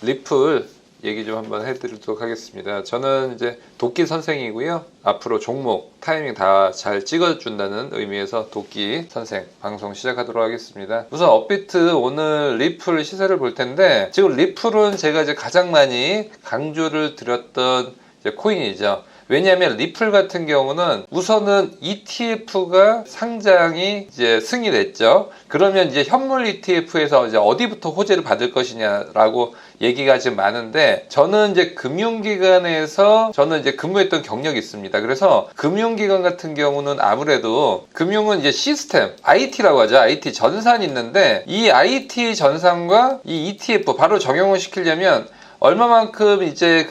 리플 얘기 좀 한번 해드리도록 하겠습니다. 저는 이제 도끼 선생이고요. 앞으로 종목, 타이밍 다 잘 찍어준다는 의미에서 도끼 선생 방송 시작하도록 하겠습니다. 우선 업비트 오늘 리플 시세를 볼 텐데, 지금 리플은 제가 이제 가장 많이 강조를 드렸던 이제 코인이죠. 왜냐하면 리플 같은 경우는 우선은 ETF가 상장이 이제 승인됐죠. 그러면 이제 현물 ETF에서 이제 어디부터 호재를 받을 것이냐라고 얘기가 지금 많은데, 저는 이제 금융기관에서 저는 이제 근무했던 경력이 있습니다. 그래서 금융기관 같은 경우는 아무래도 금융은 이제 시스템, IT라고 하죠. IT 전산이 있는데, 이 IT 전산과 이 ETF 바로 적용을 시키려면 얼마만큼 이제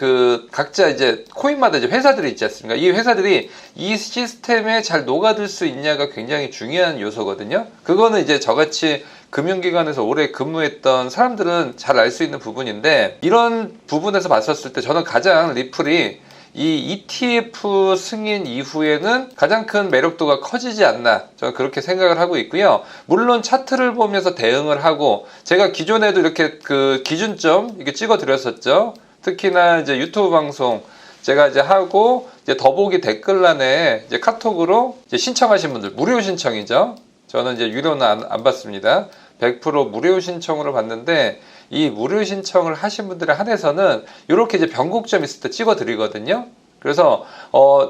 각자 이제 코인마다 이제 회사들이 있지 않습니까? 이 회사들이 이 시스템에 잘 녹아들 수 있냐가 굉장히 중요한 요소거든요. 그거는 이제 저같이 금융기관에서 오래 근무했던 사람들은 잘 알 수 있는 부분인데, 이런 부분에서 봤었을 때 저는 가장 리플이 이 ETF 승인 이후에는 가장 큰 매력도가 커지지 않나, 저는 그렇게 생각을 하고 있고요. 물론 차트를 보면서 대응을 하고, 제가 기존에도 이렇게 기준점 이렇게 찍어 드렸었죠. 특히나 이제 유튜브 방송 제가 이제 하고, 이제 더보기 댓글란에 이제 카톡으로 이제 신청하신 분들, 무료 신청이죠. 저는 이제 유료는 안 받습니다. 100% 무료 신청으로 받는데, 이 무료 신청을 하신 분들에 한해서는 이렇게 이제 변곡점 있을 때 찍어 드리거든요. 그래서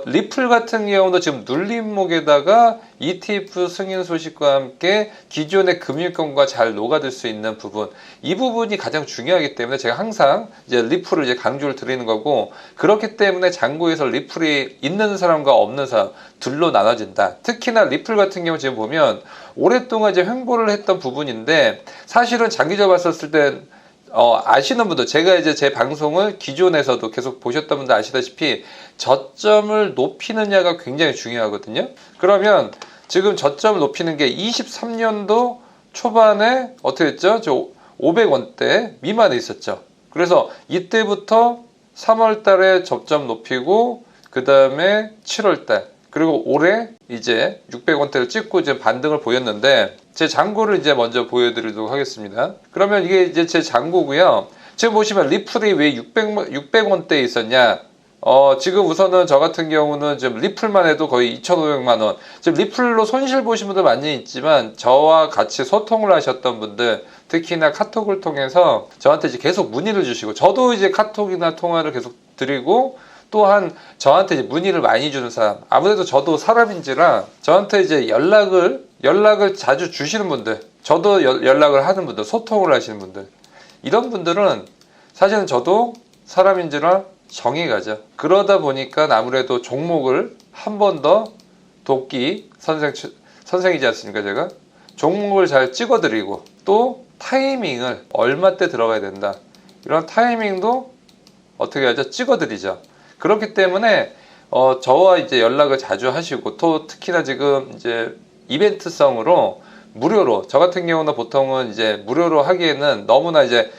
리플 같은 경우도 지금 눌림목에다가 ETF 승인 소식과 함께 기존의 금융권과 잘 녹아들 수 있는 부분, 이 부분이 가장 중요하기 때문에 제가 항상 이제 리플을 이제 강조를 드리는 거고, 그렇기 때문에 장고에서 리플이 있는 사람과 없는 사람 둘로 나눠진다. 특히나 리플 같은 경우 지금 보면 오랫동안 이제 횡보를 했던 부분인데, 사실은 장기적으로 봤었을 때 아시는 분들, 제가 이제 제 방송을 기존에서도 계속 보셨던 분들 아시다시피 저점을 높이느냐가 굉장히 중요하거든요. 그러면 지금 저점을 높이는 게 23년도 초반에 어떻게 했죠? 저 500원대 미만에 있었죠. 그래서 이때부터 3월 달에 저점 높이고, 그 다음에 7월 달, 그리고 올해 이제 600원대를 찍고 이제 반등을 보였는데, 제 잔고를 이제 먼저 보여드리도록 하겠습니다. 그러면 이게 이제 제 잔고고요. 지금 보시면 리플이 왜 600원대에 있었냐? 지금 우선은 저 같은 경우는 지금 리플만 해도 거의 2,500만원. 지금 리플로 손실 보신 분들 많이 있지만, 저와 같이 소통을 하셨던 분들, 특히나 카톡을 통해서 저한테 이제 계속 문의를 주시고, 저도 이제 카톡이나 통화를 계속 드리고, 또한 저한테 이제 문의를 많이 주는 사람, 아무래도 저도 사람인지라 저한테 이제 연락을 자주 주시는 분들, 저도 연락을 하는 분들, 소통을 하시는 분들, 이런 분들은 사실은 저도 사람인지라 정이 가죠. 그러다 보니까 아무래도 종목을 한 번 더 도끼 선생이지 않습니까? 제가 종목을 잘 찍어드리고, 또 타이밍을 얼마 때 들어가야 된다, 이런 타이밍도 어떻게 하죠? 찍어드리죠. 그렇기 때문에 저와 이제 연락을 자주 하시고, 또 특히나 지금 이제 이벤트성으로 무료로, 저 같은 경우는 보통은 이제 무료로 하기에는 너무나 이제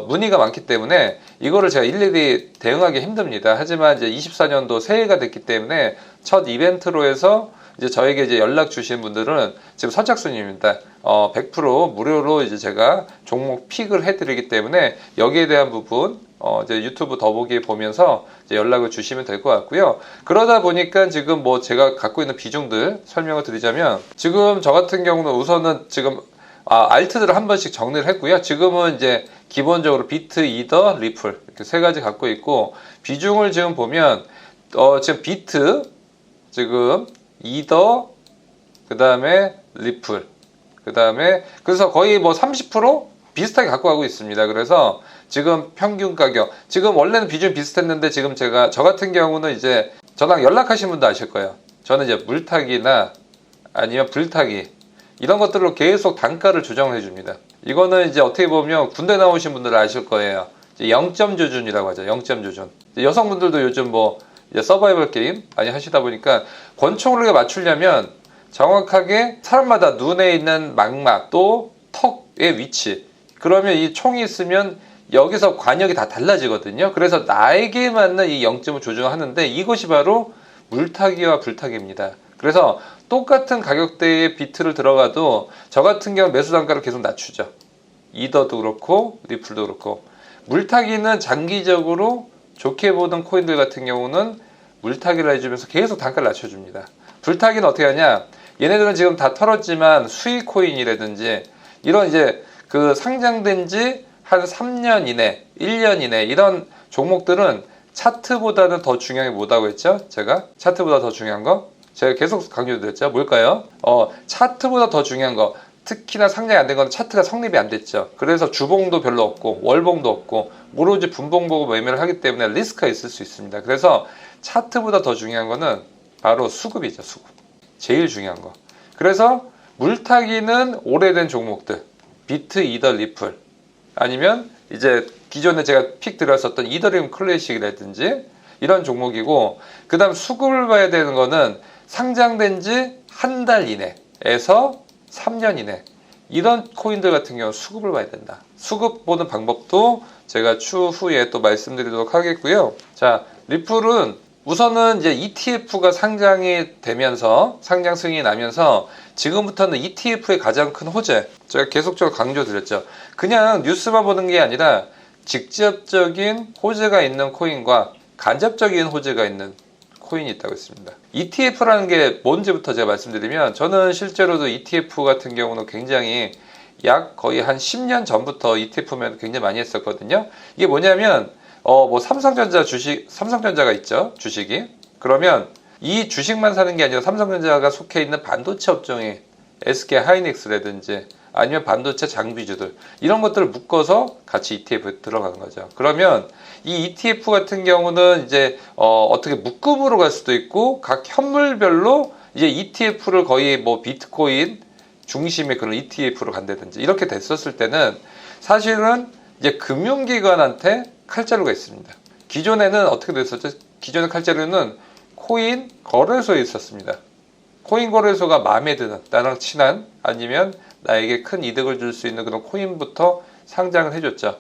문의가 많기 때문에 이거를 제가 일일이 대응하기 힘듭니다. 하지만 이제 24년도 새해가 됐기 때문에 첫 이벤트로 해서 이제 저에게 이제 연락 주신 분들은 지금 선착순입니다. 100% 무료로 이제 제가 종목 픽을 해드리기 때문에 여기에 대한 부분 이제 유튜브 더보기 보면서 이제 연락을 주시면 될 것 같고요. 그러다 보니까 지금 뭐 제가 갖고 있는 비중들 설명을 드리자면, 지금 저 같은 경우는 우선은 지금 알트들을 한 번씩 정리를 했고요. 지금은 이제 기본적으로 비트, 이더, 리플 이렇게 세 가지 갖고 있고, 비중을 지금 보면 지금 비트, 지금 이더, 그 다음에 리플, 그 다음에 그래서 거의 뭐 30% 비슷하게 갖고 가고 있습니다. 그래서 지금 평균 가격, 지금 원래는 비중이 비슷했는데, 지금 저 같은 경우는 이제 저랑 연락하신 분도 아실 거예요. 저는 이제 물타기나 아니면 불타기, 이런 것들로 계속 단가를 조정해 줍니다. 이거는 이제 어떻게 보면 군대 나오신 분들 아실 거예요. 이제 0점 조준이라고 하죠. 0점 조준. 여성분들도 요즘 뭐 이제 서바이벌 게임 많이 하시다 보니까 권총을 맞추려면 정확하게 사람마다 눈에 있는 망막, 또 턱의 위치, 그러면 이 총이 있으면 여기서 관역이 다 달라지거든요. 그래서 나에게 맞는 이 0점을 조정하는데, 이것이 바로 물타기와 불타기입니다. 그래서 똑같은 가격대의 비트를 들어가도 저 같은 경우 매수 단가를 계속 낮추죠. 이더도 그렇고 리플도 그렇고. 물타기는 장기적으로 좋게 보던 코인들 같은 경우는 물타기를 해주면서 계속 단가를 낮춰줍니다. 불타기는 어떻게 하냐? 얘네들은 지금 다 털었지만 수익 코인이라든지 이런 이제 그 상장된 지 한 3년 이내, 1년 이내 이런 종목들은 차트보다는 더 중요한 게 뭐라고 했죠? 제가 차트보다 더 중요한 거 제가 계속 강조드렸죠. 뭘까요? 차트보다 더 중요한 거, 특히나 상장이 안 된 건 차트가 성립이 안 됐죠. 그래서 주봉도 별로 없고 월봉도 없고 오로지 분봉 보고 매매를 하기 때문에 리스크가 있을 수 있습니다. 그래서 차트보다 더 중요한 거는 바로 수급이죠. 수급. 제일 중요한 거. 그래서 물타기는 오래된 종목들, 비트, 이더, 리플 아니면 이제 기존에 제가 픽 들었었던 이더리움 클래식이라든지 이런 종목이고, 그 다음 수급을 봐야 되는 거는 상장된 지 한 달 이내에서 3년 이내 이런 코인들 같은 경우는 수급을 봐야 된다. 수급 보는 방법도 제가 추후에 또 말씀드리도록 하겠고요. 자, 리플은 우선은 이제 ETF가 상장이 되면서 상장 승인이 나면서 지금부터는 ETF의 가장 큰 호재, 제가 계속적으로 강조드렸죠. 그냥 뉴스만 보는 게 아니라 직접적인 호재가 있는 코인과 간접적인 호재가 있는 코인이 있다고 했습니다. ETF라는 게 뭔지부터 제가 말씀드리면, 저는 실제로도 ETF 같은 경우는 굉장히 약 거의 한 10년 전부터 ETF면 굉장히 많이 했었거든요. 이게 뭐냐면 뭐 삼성전자가 있죠, 주식이. 그러면 이 주식만 사는 게 아니라 삼성전자가 속해 있는 반도체 업종이 SK 하이닉스라든지 아니면 반도체 장비주들 이런 것들을 묶어서 같이 ETF에 들어가는 거죠. 그러면 이 ETF 같은 경우는 이제 어떻게 묶음으로 갈 수도 있고 각 현물별로 이제 ETF를 거의 뭐 비트코인 중심의 그런 ETF로 간다든지 이렇게 됐었을 때는 사실은 이제 금융기관한테 칼자루가 있습니다. 기존에는 어떻게 됐었죠? 기존의 칼자루는 코인 거래소에 있었습니다. 코인 거래소가 마음에 드는, 나랑 친한, 아니면 나에게 큰 이득을 줄 수 있는 그런 코인부터 상장을 해줬죠.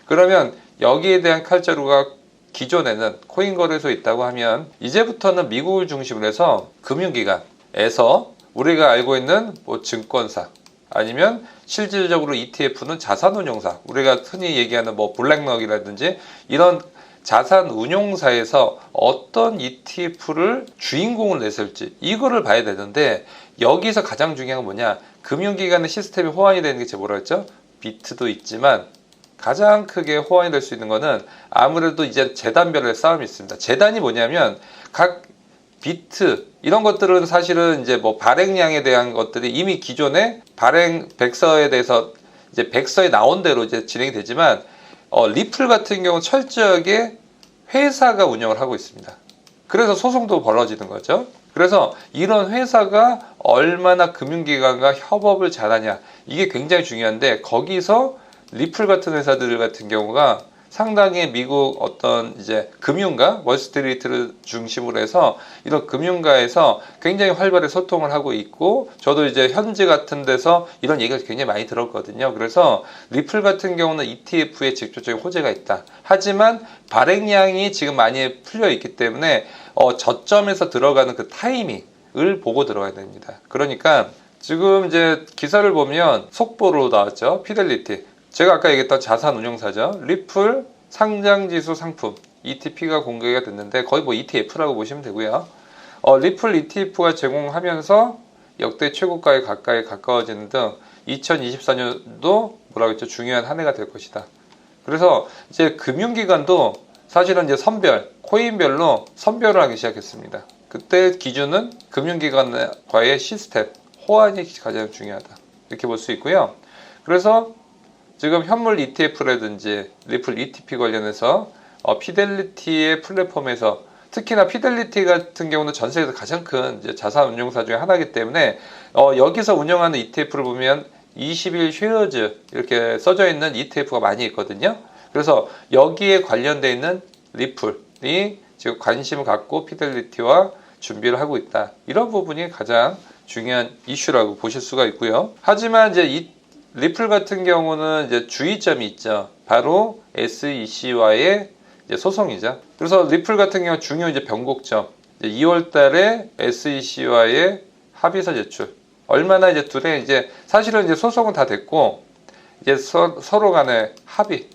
그러면 여기에 대한 칼자루가 기존에는 코인 거래소에 있다고 하면 이제부터는 미국을 중심으로 해서 금융기관에서 우리가 알고 있는 뭐 증권사 아니면 실질적으로 ETF는 자산운용사, 우리가 흔히 얘기하는 뭐 블랙록이라든지 이런 자산운용사에서 어떤 ETF를 주인공을 내세울지 이거를 봐야 되는데, 여기서 가장 중요한 건 뭐냐? 금융기관의 시스템이 호환이 되는 게 제가 뭐라 했죠? 비트도 있지만 가장 크게 호환이 될 수 있는 거는 아무래도 이제 재단별의 싸움이 있습니다. 재단이 뭐냐면 각 비트 이런 것들은 사실은 이제 뭐 발행량에 대한 것들이 이미 기존에 발행 백서에 대해서 이제 백서에 나온 대로 이제 진행이 되지만 리플 같은 경우는 철저하게 회사가 운영을 하고 있습니다. 그래서 소송도 벌어지는 거죠. 그래서 이런 회사가 얼마나 금융기관과 협업을 잘하냐 이게 굉장히 중요한데, 거기서 리플 같은 회사들 같은 경우가 상당히 미국 어떤 이제 금융가, 월스트리트를 중심으로 해서 이런 금융가에서 굉장히 활발히 소통을 하고 있고, 저도 이제 현지 같은 데서 이런 얘기가 굉장히 많이 들었거든요. 그래서 리플 같은 경우는 ETF에 직접적인 호재가 있다. 하지만 발행량이 지금 많이 풀려 있기 때문에 저점에서 들어가는 그 타이밍을 보고 들어가야 됩니다. 그러니까 지금 이제 기사를 보면 속보로 나왔죠. 피델리티. 제가 아까 얘기했던 자산운용사죠. 리플 상장지수 상품 ETP가 공개가 됐는데 거의 뭐 ETF라고 보시면 되고요. 리플 ETF가 제공하면서 역대 최고가에 가까이 가까워지는 등 2024년도 뭐라고 했죠? 중요한 한 해가 될 것이다. 그래서 이제 금융기관도 사실은 이제 코인별로 선별을 하기 시작했습니다. 그때 기준은 금융기관과의 시스템, 호환이 가장 중요하다. 이렇게 볼 수 있고요. 그래서 지금 현물 ETF라든지 리플 ETP 관련해서 피델리티의 플랫폼에서, 특히나 피델리티 같은 경우는 전 세계에서 가장 큰 이제 자산운용사 중에 하나이기 때문에 여기서 운영하는 ETF를 보면 20일 쉐어즈 이렇게 써져 있는 ETF가 많이 있거든요. 그래서 여기에 관련되어 있는 리플이 지금 관심을 갖고 피델리티와 준비를 하고 있다. 이런 부분이 가장 중요한 이슈라고 보실 수가 있고요. 하지만 이제 리플 같은 경우는 이제 주의점이 있죠. 바로 SEC와의 이제 소송이죠. 그래서 리플 같은 경우 중요 이제 변곡점, 이제 2월 달에 SEC와의 합의서 제출. 얼마나 이제 둘의 이제 사실은 이제 소송은 다 됐고 이제 서로 간의 합의,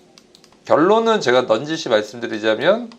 결론은 제가 넌지시 말씀드리자면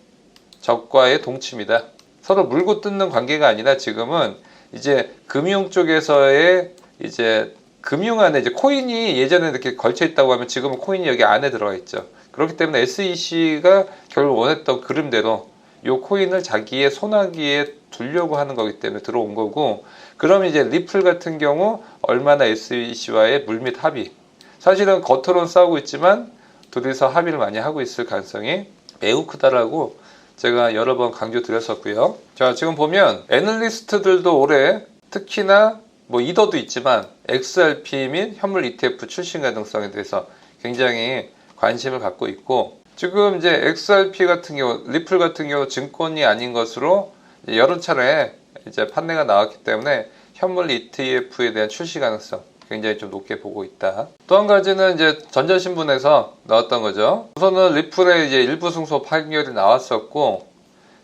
적과의 동침이다. 서로 물고 뜯는 관계가 아니라 지금은 이제 금융 쪽에서의 이제 금융 안에 이제 코인이 예전에 이렇게 걸쳐 있다고 하면 지금은 코인이 여기 안에 들어가 있죠. 그렇기 때문에 SEC가 결국 원했던 그림대로 이 코인을 자기의 손아귀에 두려고 하는 거기 때문에 들어온 거고, 그럼 이제 리플 같은 경우 얼마나 SEC와의 물밑 합의, 사실은 겉으로는 싸우고 있지만 둘이서 합의를 많이 하고 있을 가능성이 매우 크다라고 제가 여러 번 강조 드렸었고요. 자, 지금 보면 애널리스트들도 올해 특히나 뭐 이더도 있지만 XRP 및 현물 ETF 출시 가능성에 대해서 굉장히 관심을 갖고 있고, 지금 이제 XRP 같은 경우, 리플 같은 경우 증권이 아닌 것으로 여러 차례 이제 판례가 나왔기 때문에 현물 ETF에 대한 출시 가능성 굉장히 좀 높게 보고 있다. 또 한 가지는 이제 전자신문에서 나왔던 거죠. 우선은 리플의 이제 일부 승소 판결이 나왔었고,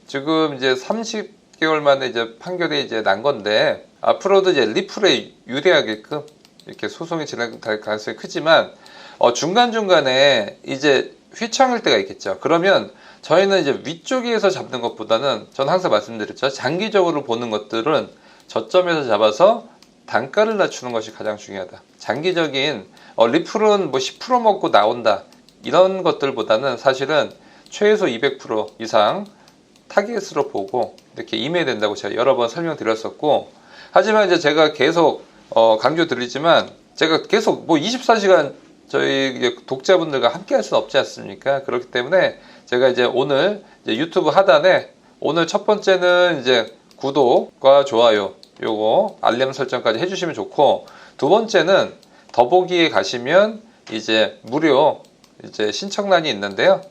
지금 이제 30개월 만에 이제 판결이 이제 난 건데, 앞으로도 이제 리플에 유리하게끔 이렇게 소송이 진행될 가능성이 크지만, 중간중간에 이제 휘청일 때가 있겠죠. 그러면 저희는 이제 위쪽에서 잡는 것보다는, 저는 항상 말씀드렸죠. 장기적으로 보는 것들은 저점에서 잡아서 단가를 낮추는 것이 가장 중요하다. 장기적인 리플은 뭐 10% 먹고 나온다 이런 것들보다는 사실은 최소 200% 이상 타겟으로 보고 이렇게 임해야 된다고 제가 여러 번 설명드렸었고, 하지만 이제 제가 계속 강조드리지만 제가 계속 뭐 24시간 저희 이제 독자분들과 함께 할 수는 없지 않습니까? 그렇기 때문에 제가 이제 오늘 이제 유튜브 하단에 오늘 첫 번째는 이제 구독과 좋아요 요거 알림 설정까지 해주시면 좋고, 두 번째는 더보기에 가시면 이제 무료 이제 신청란이 있는데요.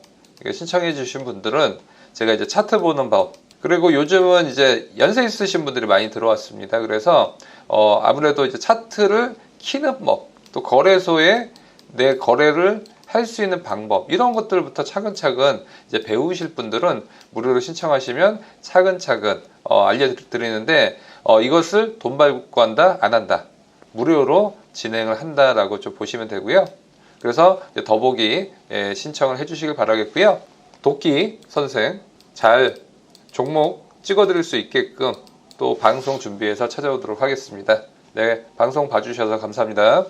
신청해 주신 분들은 제가 이제 차트 보는 법, 그리고 요즘은 이제 연세 있으신 분들이 많이 들어왔습니다. 그래서 아무래도 이제 차트를 키는 법, 또 거래소에 내 거래를 할 수 있는 방법, 이런 것들부터 차근차근 이제 배우실 분들은 무료로 신청하시면 차근차근 알려드리는데, 이것을 돈 받고 한다 안 한다, 무료로 진행을 한다라고 좀 보시면 되고요. 그래서 더보기 신청을 해주시길 바라겠고요. 도끼 선생 잘 종목 찍어드릴 수 있게끔 또 방송 준비해서 찾아오도록 하겠습니다. 네, 방송 봐주셔서 감사합니다.